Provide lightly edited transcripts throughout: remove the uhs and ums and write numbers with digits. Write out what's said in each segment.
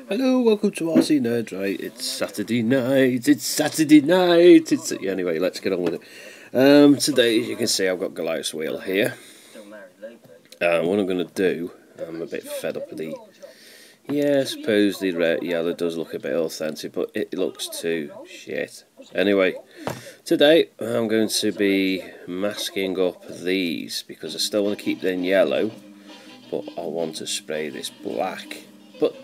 Hello, welcome to RC Nerd. Right, it's Saturday night. It's Saturday night. Anyway, let's get on with it. Today, as you can see, I've got Goliath's wheel here. What I'm going to do, I'm a bit fed up with the. Yeah, I suppose the red yellow does look a bit authentic, but it looks too shit. Anyway, today I'm going to be masking up these because I still want to keep them yellow, but I want to spray this black. But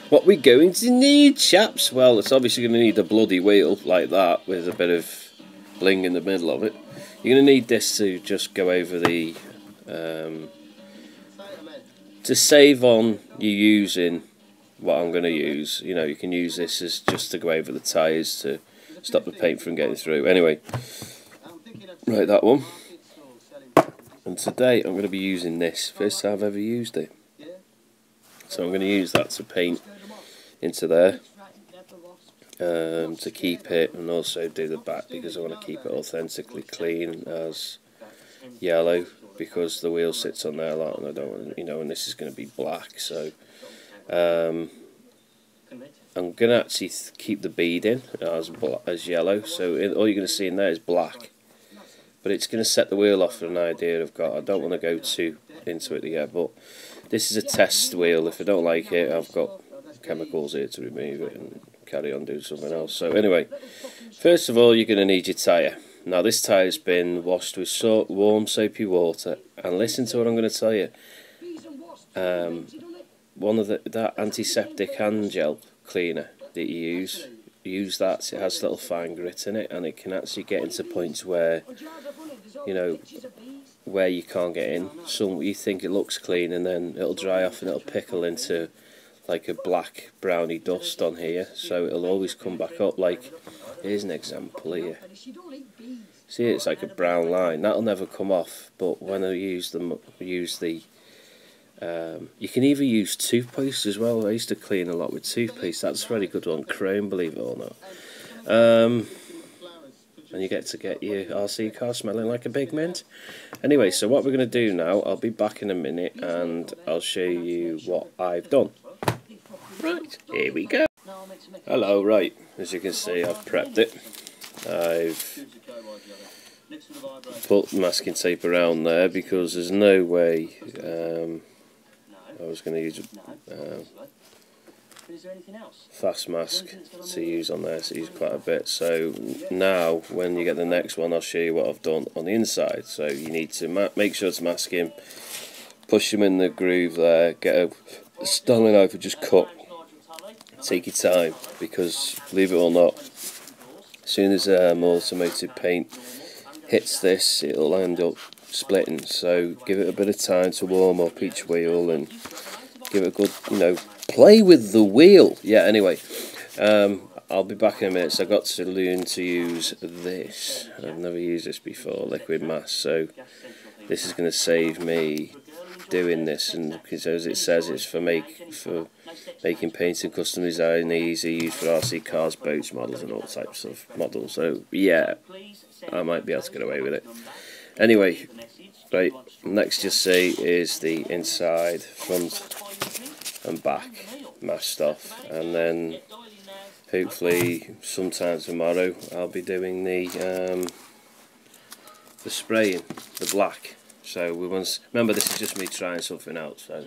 what we're going to need, chaps? Well, it's obviously going to need a bloody wheel like that with a bit of bling in the middle of it. You're going to need this to just go over the to save on you using what I'm going to use. You know, you can use this as just to go over the tyres to stop the paint from getting through. Anyway, right, that one. And today I'm going to be using this. First time I've ever used it. So I'm going to use that to paint into there to keep it, and also do the back because I want to keep it authentically clean as yellow, because the wheel sits on there a lot and I don't want, you know, and this is going to be black. So I'm going to actually keep the beading as yellow, so all you're going to see in there is black, but it's going to set the wheel off for an idea I've got. I don't want to go too into it yet, but this is a test wheel. If I don't like it, I've got chemicals here to remove it and carry on doing something else. So anyway, first of all, you're going to need your tyre. Now this tyre's been washed with warm soapy water, and listen to what I'm going to tell you. One of that antiseptic hand gel cleaner that you use that. It has little fine grit in it, and it can actually get into points where, you know, where you can't get in. So you think it looks clean, and then it'll dry off and it'll pickle into like a black browny dust on here, so it'll always come back up. Like, here's an example here. See, it's like a brown line that'll never come off, but when I use the you can either use toothpaste as well. I used to clean a lot with toothpaste. That's a very good one, chrome, believe it or not. And you get to get your RC car smelling like a big mint. Anyway, so what we're going to do now, I'll be back in a minute and I'll show you what I've done. Right, here we go. Hello, right, as you can see, I've prepped it. I've put masking tape around there because there's no way I was going to use fast mask to use on there, so use quite a bit. So now when you get the next one, I'll show you what I've done on the inside. So you need to make sure to mask him, push him in the groove there, get a styling knife and just cut. Take your time, because believe it or not, as soon as automated paint hits this, it'll end up splitting. So give it a bit of time to warm up each wheel and give it a good, you know, play with the wheel. Yeah, anyway, I'll be back in a minute. So I got to learn to use this. I've never used this before, liquid mask, so this is going to save me doing this, and because as it says, it's for making painting custom design easy, used for RC cars, boats, models and all types of models. So yeah, I might be able to get away with it. Anyway, right, next you'll see is the inside, front and back mashed off, and then hopefully sometime tomorrow I'll be doing the spraying, the black. So remember, this is just me trying something else. So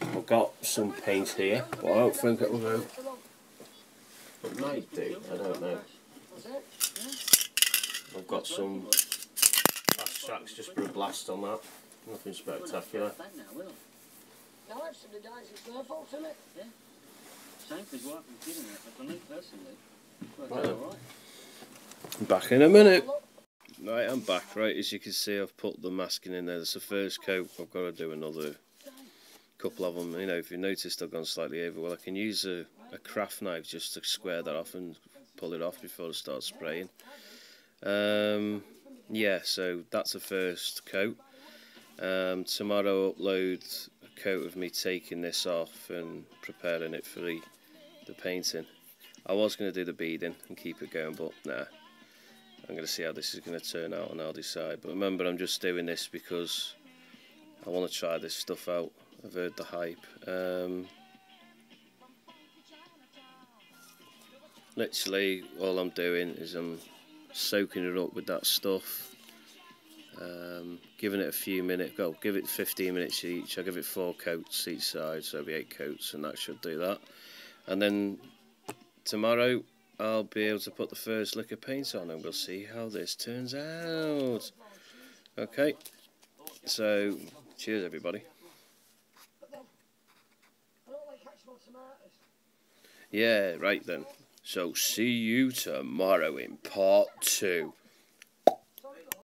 I've got some paint here, but I don't think it will go. It might do, I don't know. I've got some fast tracks just for a blast on that. Nothing spectacular. Back in a minute. Right, I'm back. Right, as you can see, I've put the masking in there. That's the first coat. I've got to do another couple of them. You know, if you noticed, I've gone slightly over. Well, I can use a craft knife just to square that off and pull it off before I start spraying. Yeah, so that's the first coat. Tomorrow I'll upload a coat of me taking this off and preparing it for the painting. I was going to do the beading and keep it going, but nah. I'm going to see how this is going to turn out and I'll decide. But remember, I'm just doing this because I want to try this stuff out. I've heard the hype. literally all I'm doing is I'm soaking it up with that stuff, giving it a few minutes. Go, give it 15 minutes each. I'll give it 4 coats each side, so it'll be 8 coats, and that should do that. And then tomorrow I'll be able to put the first lick of paint on, and we'll see how this turns out. Okay, so cheers everybody. Yeah, right then. So see you tomorrow in part 2.